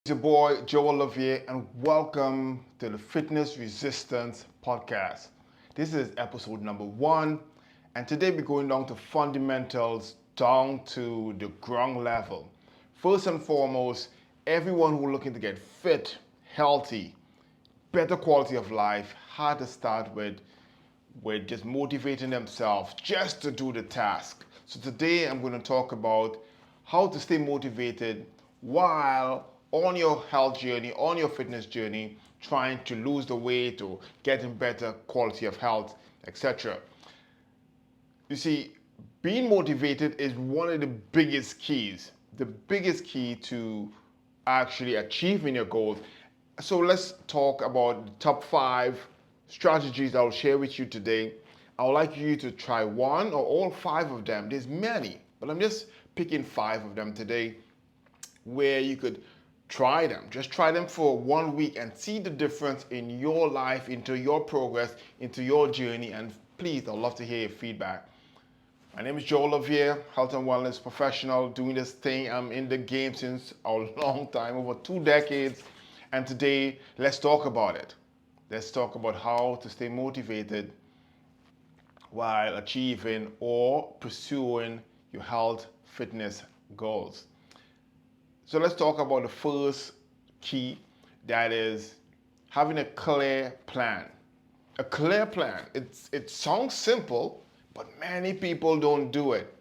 It's your boy Joel Levia, and welcome to the Fitness Resistance Podcast. This is episode number 1, and today we're going down to fundamentals, down to the ground level. First and foremost, everyone who's looking to get fit, healthy, better quality of life had to start with just motivating themselves just to do the task. So today I'm going to talk about how to stay motivated while on your health journey, on your fitness journey, trying to lose the weight or getting better quality of health, etc. You see, being motivated is one of the biggest keys, the biggest key to actually achieving your goals. So let's talk about the top 5 strategies I'll share with you today. I would like you to try one or all 5 of them. There's many, but I'm just picking 5 of them today where you could try them. Just try them for 1 week and see the difference in your life, into your progress, into your journey. And please, I'd love to hear your feedback. My name is Joel Levia, health and wellness professional, doing this thing. I'm in the game since a long time, over 2 decades. And today, let's talk about it. Let's talk about how to stay motivated while achieving or pursuing your health fitness goals. So let's talk about the first key, that is having a clear plan. A clear plan. It sounds simple, but many people don't do it.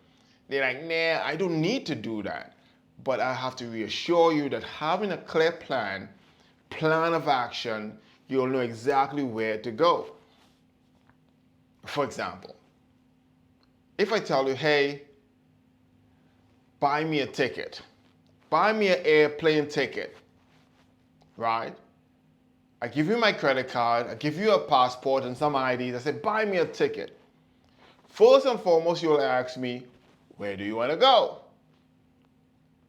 They're like, nah, I don't need to do that. But I have to reassure you that having a clear plan of action, you'll know exactly where to go. For example, if I tell you, hey, buy me a ticket, buy me an airplane ticket, right? I give you my credit card, I give you a passport and some IDs, I say, buy me a ticket. First and foremost, you'll ask me, where do you want to go?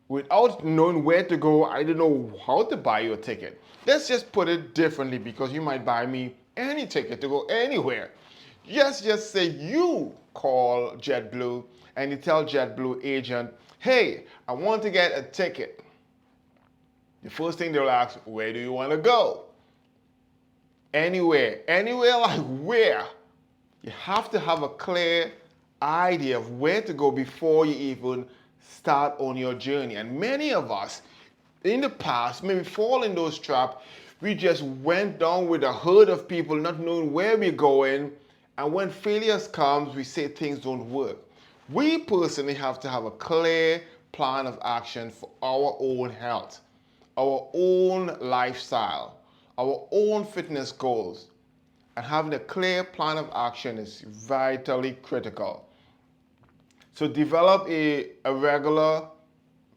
Without knowing where to go, I don't know how to buy you a ticket. Let's just put it differently, because you might buy me any ticket to go anywhere. Just say you call JetBlue and you tell JetBlue agent, hey, I want to get a ticket. The first thing they'll ask, where do you want to go? Anywhere like where? You have to have a clear idea of where to go before you even start on your journey. And many of us in the past maybe fall in those traps. We just went down with a herd of people not knowing where we're going, and when failures comes, we say things don't work. We personally have to have a clear plan of action for our own health, our own lifestyle, our own fitness goals. And having a clear plan of action is vitally critical. So develop a regular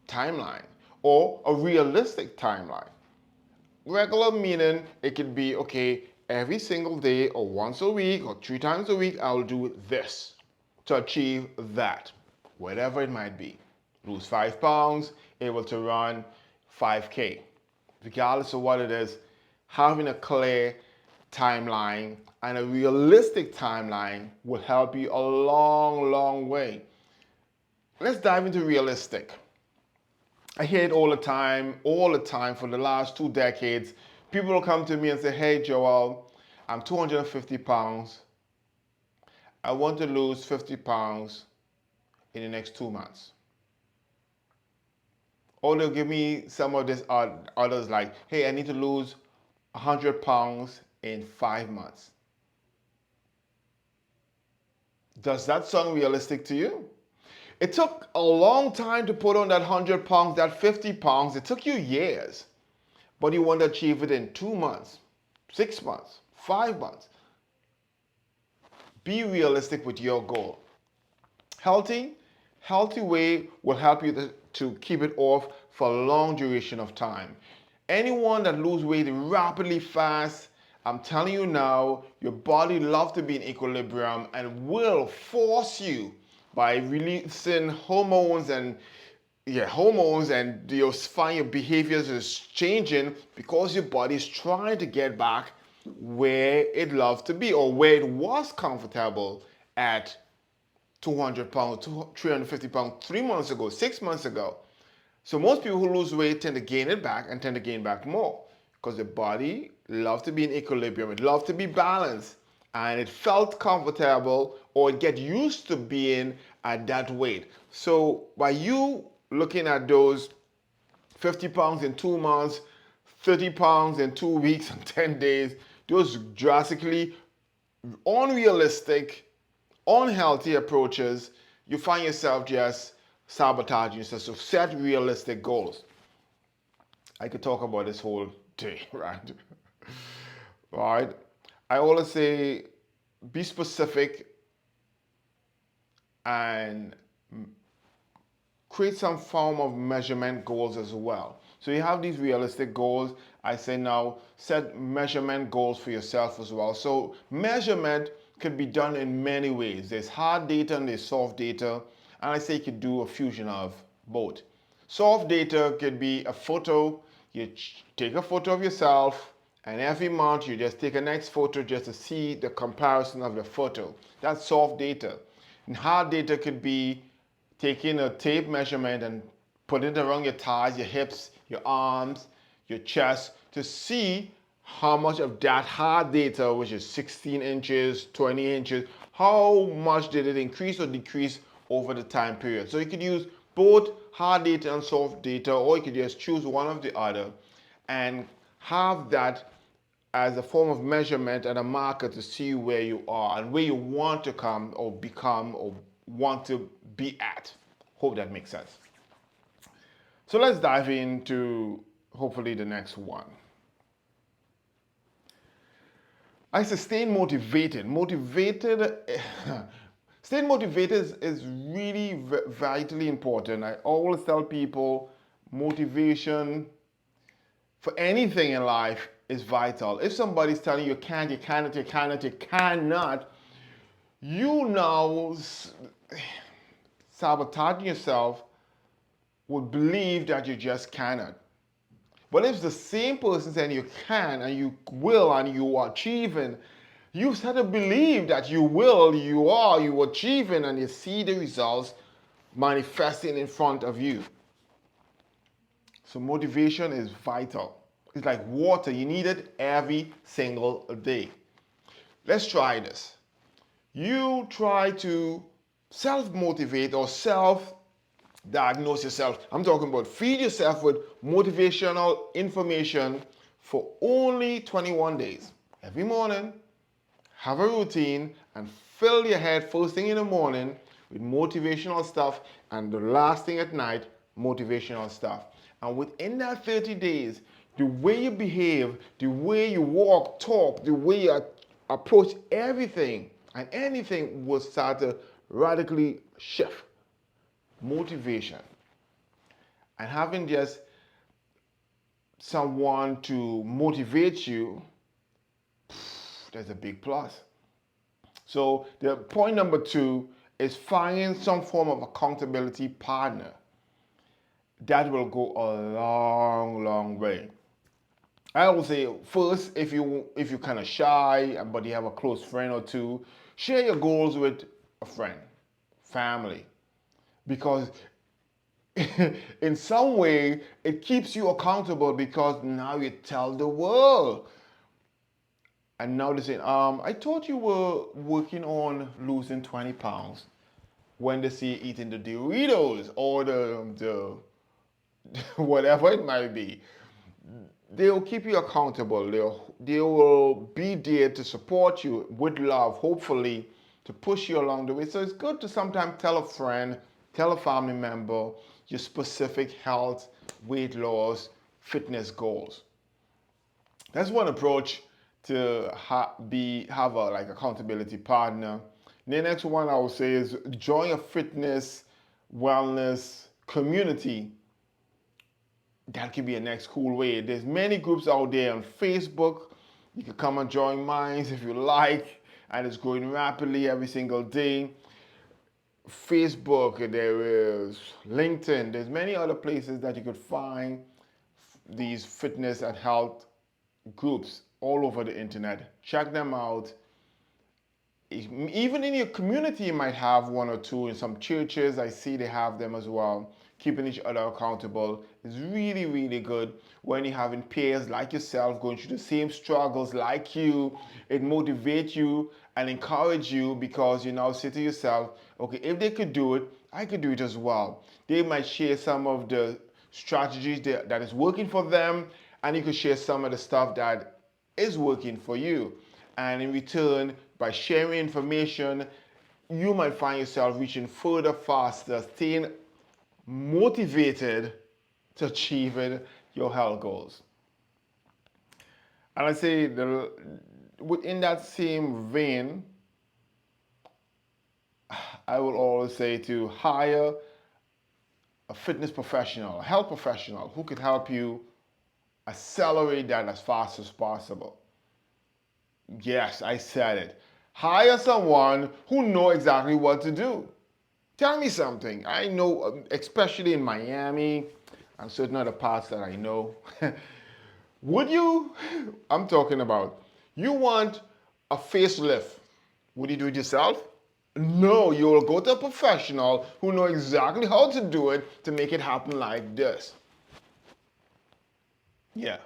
timeline or a realistic timeline. Regular meaning it could be, okay, every single day or once a week or 3 times a week, I'll do this to achieve that, whatever it might be. Lose 5 pounds, able to run 5K. Regardless of what it is, having a clear timeline and a realistic timeline will help you a long way. Let's dive into realistic. I hear it all the time for the last 2 decades. People will come to me and say, hey Joel, I'm 250 pounds. I want to lose 50 pounds in the next 2 months. Or they'll give me some of this others like, hey, I need to lose 100 pounds in 5 months. Does that sound realistic to you? It took a long time to put on that 100 pounds, that 50 pounds. It took you years. But you want to achieve it in 2 months, 6 months, 5 months. Be realistic with your goal. Healthy way will help you to keep it off for a long duration of time. Anyone that loses weight rapidly fast, I'm telling you now, your body loves to be in equilibrium and will force you by releasing hormones and you'll find your behaviors is changing because your body is trying to get back where it loves to be or where it was comfortable at 200 pounds, 350 pounds 3 months ago, 6 months ago. So most people who lose weight tend to gain it back and tend to gain back more because the body loves to be in equilibrium. It loves to be balanced, and it felt comfortable or it get used to being at that weight. So by you looking at those 50 pounds in 2 months, 30 pounds in 2 weeks and 10 days, those drastically unrealistic, unhealthy approaches, you find yourself just sabotaging yourself. So set realistic goals. I could talk about this whole day, right? Right? I always say be specific and create some form of measurement goals as well. So you have these realistic goals. I say now set measurement goals for yourself as well. So measurement can be done in many ways. There's hard data and there's soft data. And I say you could do a fusion of both. Soft data could be a photo. You take a photo of yourself, and every month you just take a next photo just to see the comparison of your photo. That's soft data. And hard data could be taking a tape measurement and putting it around your thighs, your hips, your arms, your chest to see how much of that hard data, which is 16 inches, 20 inches, how much did it increase or decrease over the time period. So you could use both hard data and soft data, or you could just choose one of the other and have that as a form of measurement and a marker to see where you are and where you want to come or become or want to be at. Hope that makes sense. So let's dive into hopefully the next one. I say staying motivated. Staying motivated is really vitally important. I always tell people motivation for anything in life is vital. If somebody's telling you can't, you cannot, you cannot, you cannot, you now sabotaging yourself would believe that you just cannot. But if the same person saying you can and you will and you are achieving, you start to believe that you will, you are, you are achieving, and you see the results manifesting in front of you. So motivation is vital. It's like water. You need it every single day. Let's try this. You try to self-motivate or self-diagnose yourself. I'm talking about feed yourself with motivational information for only 21 days. Every morning, have a routine and fill your head first thing in the morning with motivational stuff, and the last thing at night, motivational stuff. And within that 30 days, the way you behave, the way you walk, talk, the way you approach everything and anything will start to radically shift. Motivation. And having just someone to motivate you, that's a big plus. So the point number 2 is finding some form of accountability partner. That will go a long, long way. I would say first, if you're kind of shy but you have a close friend or two, share your goals with a friend, family, because in some way it keeps you accountable because now you tell the world. And now they say, I thought you were working on losing 20 pounds. When they see you eating the Doritos or the whatever it might be, they'll keep you accountable. They will be there to support you with love, hopefully, to push you along the way. So it's good to sometimes tell a friend, tell a family member your specific health, weight loss, fitness goals. That's one approach to have a like accountability partner. The next one I would say is join a fitness wellness community. That could be a next cool way. There's many groups out there on Facebook. You can come and join mine if you like, and it's growing rapidly every single day. Facebook, there is LinkedIn, there's many other places that you could find these fitness and health groups all over the internet. Check them out. Even in your community, you might have one or two. In some churches, I see they have them as well. keeping each other accountable is really, really good. When you're having peers like yourself going through the same struggles like you, it motivates you and encourage you because you now say to yourself, okay, if they could do it, I could do it as well. They might share some of the strategies that is working for them, and you could share some of the stuff that is working for you. And in return, by sharing information, you might find yourself reaching further faster, staying motivated to achieving your health goals. And I say within that same vein, I will always say to hire a fitness professional, a health professional who could help you accelerate that as fast as possible. Yes, I said it. Hire someone who knows exactly what to do. Tell me something. I know, especially in Miami and certain other parts that I know. Would you, I'm talking about, you want a facelift. Would you do it yourself? No, you'll go to a professional who knows exactly how to do it to make it happen like this. Yeah.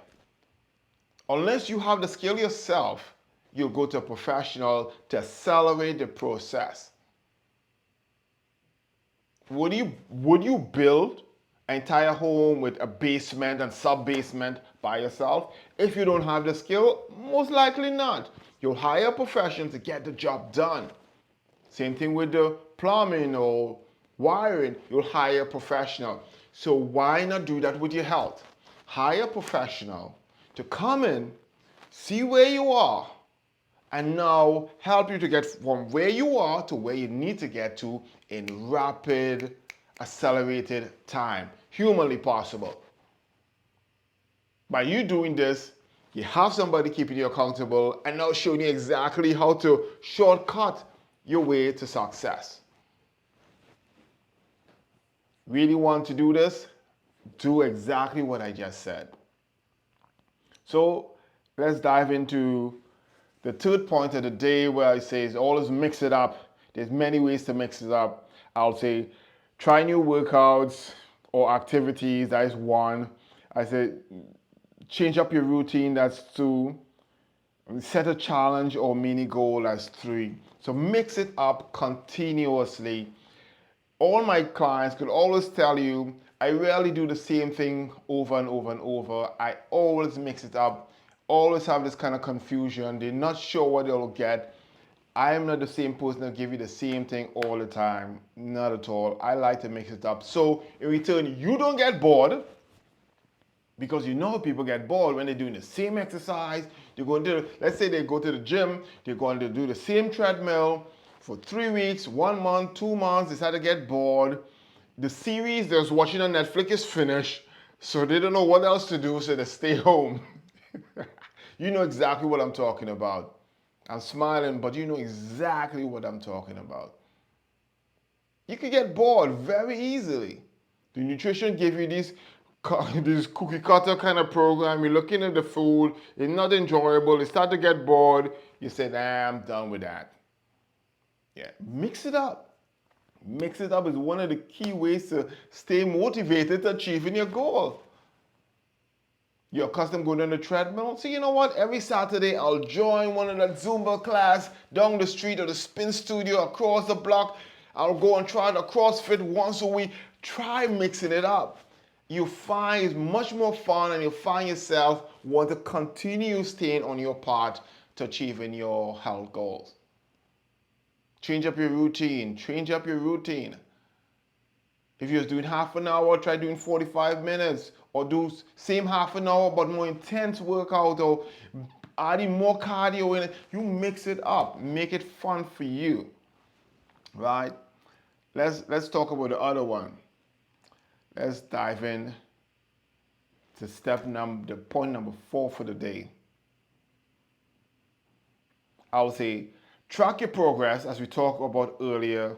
Unless you have the skill yourself, you'll go to a professional to accelerate the process. Would you build an entire home with a basement and sub-basement by yourself? If you don't have the skill, most likely not. You'll hire a professional to get the job done. Same thing with the plumbing or wiring, you'll hire a professional. So why not do that with your health? Hire a professional to come in, see where you are, and now help you to get from where you are to where you need to get to in rapid, accelerated time, humanly possible. By you doing this, you have somebody keeping you accountable and now showing you exactly how to shortcut your way to success. Really want to do this? Do exactly what I just said. So let's dive into the third point of the day where it says always mix it up. There's many ways to mix it up. I'll say try new workouts or activities. That is one. I say change up your routine. That's two. Set a challenge or mini goal as three. So mix it up continuously. All my clients could always tell you, I rarely do the same thing over and over and over. I always mix it up, always have this kind of confusion. They're not sure what they'll get. I am not the same person that give you the same thing all the time. Not at all. I like to mix it up. So in return, you don't get bored. Because you know people get bored when they're doing the same exercise. They're going to, let's say they go to the gym, they're going to do the same treadmill for 3 weeks, 1 month, 2 months. They start to get bored. The series they're watching on Netflix is finished, so they don't know what else to do, so they stay home. You know exactly what I'm talking about. I'm smiling, but you know exactly what I'm talking about. You can get bored very easily. The nutrition gave you this cookie cutter kind of program. You're looking at the food, it's not enjoyable, you start to get bored, you say, nah, I'm done with that. Yeah, mix it up. Mix it up is one of the key ways to stay motivated to achieving your goal. You're accustomed going on the treadmill, so you know what? Every Saturday I'll join one of that Zumba class down the street or the spin studio across the block. I'll go and try the CrossFit once a week. Try mixing it up. You find it's much more fun and you'll find yourself want to continue staying on your path to achieving your health goals. Change up your routine. Change up your routine. If you're doing half an hour, try doing 45 minutes. Or do same half an hour but more intense workout or adding more cardio in it. You mix it up. Make it fun for you. Right? Let's talk about the other one. Let's dive in to the point number 4 for the day. I would say track your progress as we talked about earlier.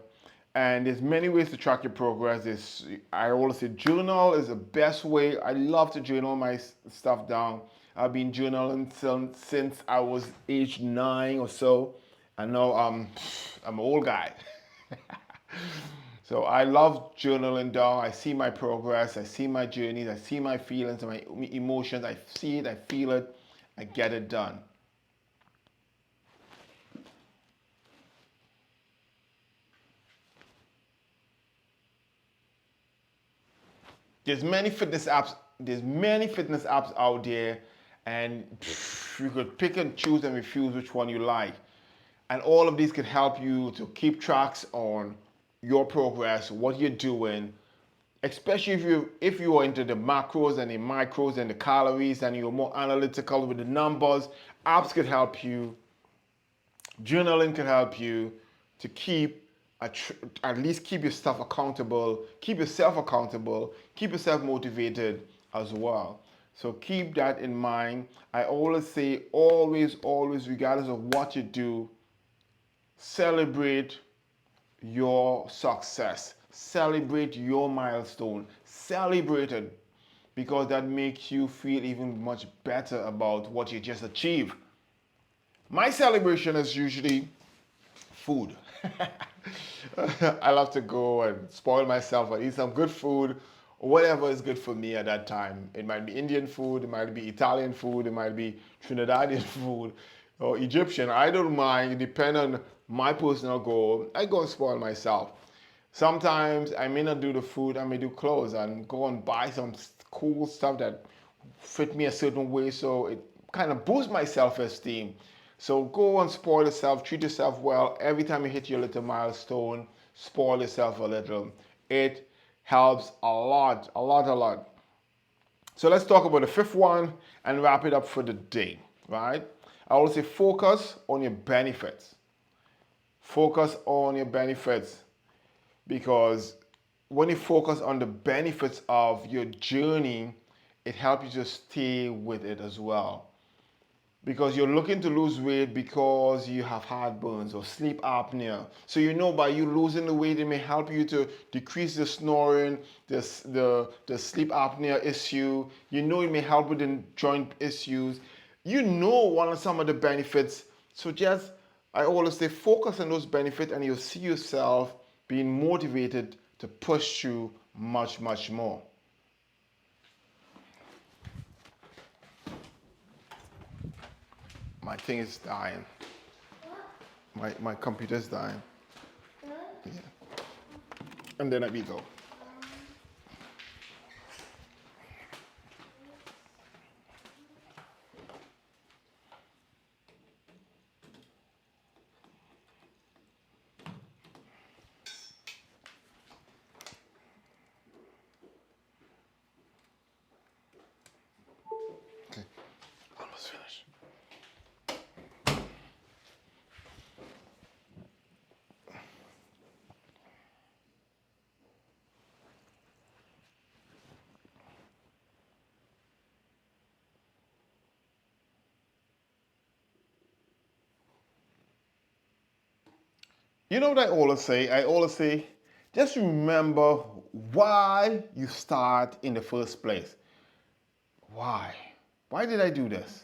And there's many ways to track your progress. I always say journal is the best way. I love to journal my stuff down. I've been journaling since I was age 9 or so. And now I'm an old guy. So I love journaling down. I see my progress, I see my journeys, I see my feelings and my emotions. I see it, I feel it, I get it done. There's many fitness apps out there, and you could pick and choose and refuse which one you like. And all of these could help you to keep tracks on your progress, what you're doing, especially if you are into the macros and the micros and the calories and you're more analytical with the numbers. Apps could help you, journaling can help you to keep at least keep yourself accountable, keep yourself motivated as well. So keep that in mind. I always say, always, regardless of what you do, celebrate your success, celebrate your milestone, celebrate it, because that makes you feel even much better about what you just achieved. My celebration is usually food. I love to go and spoil myself and eat some good food, whatever is good for me at that time. It might be Indian food, it might be Italian food, it might be Trinidadian food or Egyptian. I don't mind, depending on my personal goal. I go and spoil myself. Sometimes I may not do the food, I may do clothes and go and buy some cool stuff that fit me a certain way, so it kind of boosts my self-esteem. So go and spoil yourself, treat yourself well. Every time you hit your little milestone, spoil yourself a little. It helps a lot, a lot, a lot. So let's talk about the fifth one and wrap it up for the day, right? I will say focus on your benefits. Focus on your benefits, because when you focus on the benefits of your journey, it helps you to stay with it as well. Because you're looking to lose weight because you have heartburns or sleep apnea. So you know by you losing the weight, it may help you to decrease the snoring, the sleep apnea issue. You know it may help with the joint issues. You know one of some of the benefits. So just, I always say, focus on those benefits and you'll see yourself being motivated to push through much, much more. My thing is dying. My computer's dying. Yeah. And then let me go. Okay. Almost finished. You know what I always say? I always say, just remember why you start in the first place. Why? Why did I do this?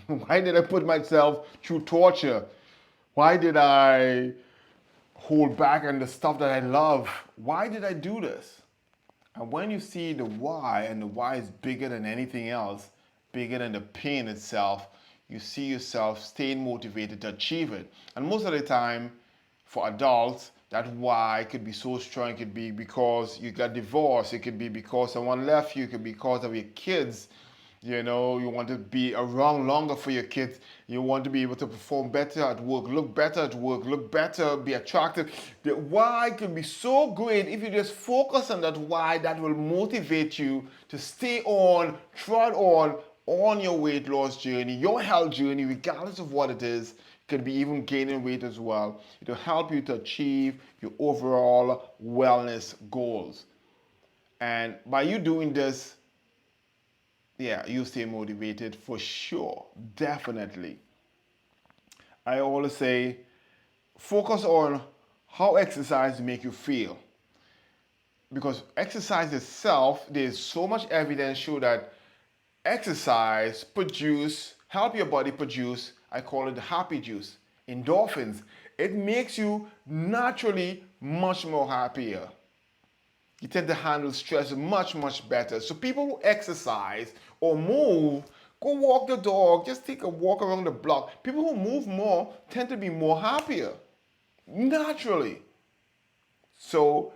Why did I put myself through torture? Why did I hold back on the stuff that I love? Why did I do this? And when you see the why, and the why is bigger than anything else, bigger than the pain itself, you see yourself staying motivated to achieve it. And most of the time, for adults, that why could be so strong. It could be because you got divorced. It could be because someone left you. It could be because of your kids. You know, you want to be around longer for your kids. You want to be able to perform better at work, look better at work, look better, be attractive. The why can be so great. If you just focus on that why, that will motivate you to stay on, trot on your weight loss journey, your health journey, regardless of what it is. It could be even gaining weight as well. It will help you to achieve your overall wellness goals. And by you doing this, yeah, you stay motivated for sure, definitely. I always say, focus on how exercise make you feel, because exercise itself, there's so much evidence show that exercise help your body produce, I call it the happy juice, endorphins. It makes you naturally much more happier. You tend to handle stress much, much better. So people who exercise or move, go walk the dog, just take a walk around the block. People who move more tend to be more happier, naturally. So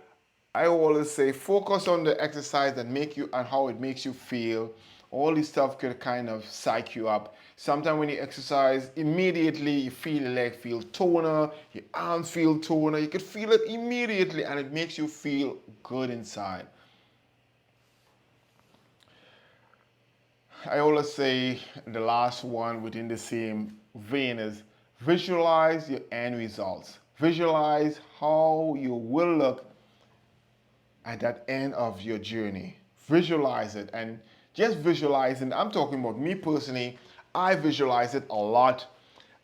I always say focus on the exercise that make you and how it makes you feel. All this stuff could kind of psych you up. Sometimes when you exercise, immediately you feel your leg feel toner, your arms feel toner. You could feel it immediately and it makes you feel good inside. I always say the last one within the same vein is visualize your end results. Visualize how you will look at that end of your journey. Visualize it and just visualizing. I'm talking about me personally. I visualize it a lot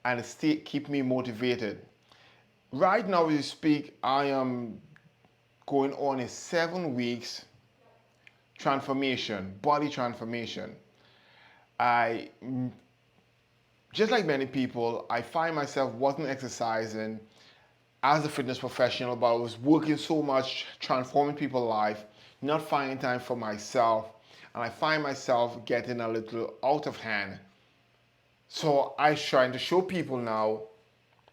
and it keep me motivated. Right now, as we speak, I am going on a 7 weeks transformation, body transformation. I just like many people, I find myself wasn't exercising as a fitness professional, but I was working so much, transforming people's life, not finding time for myself, and I find myself getting a little out of hand. So I'm trying to show people now,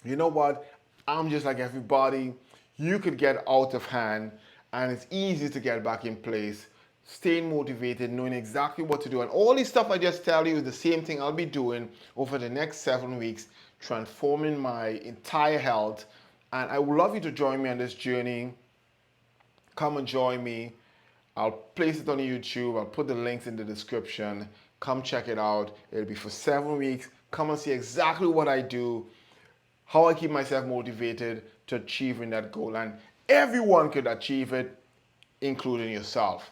you know what? I'm just like everybody. You could get out of hand, and it's easy to get back in place. Staying motivated, knowing exactly what to do, and all this stuff I just tell you is the same thing I'll be doing over the next 7 weeks, transforming my entire health. And I would love you to join me on this journey. Come and join me. I'll place it on YouTube. I'll put the links in the description. Come check it out. It'll be for 7 weeks. Come and see exactly what I do, how I keep myself motivated to achieving that goal. And everyone could achieve it, including yourself.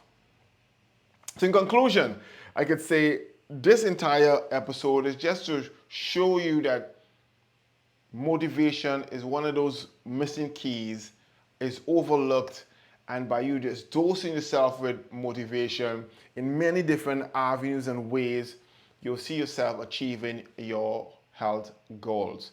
So in conclusion, I could say this entire episode is just to show you that motivation is one of those missing keys. It's overlooked, and by you just dosing yourself with motivation in many different avenues and ways, you'll see yourself achieving your health goals.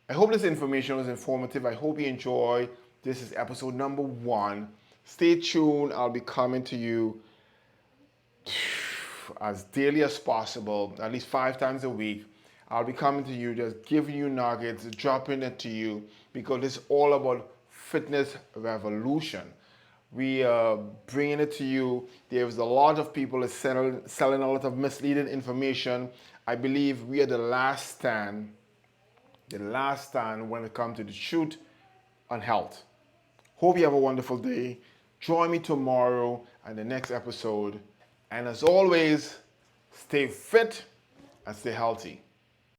I hope this information was informative. I hope you enjoy. This is episode number 1. Stay tuned. I'll be coming to you as daily as possible, at least 5 times a week. I'll be coming to you, just giving you nuggets, dropping it to you, because it's all about fitness revolution. We are bringing it to you. There's a lot of people selling a lot of misleading information. I believe we are the last stand when it comes to the truth on health. Hope you have a wonderful day. Join me tomorrow and the next episode. And as always, stay fit and stay healthy.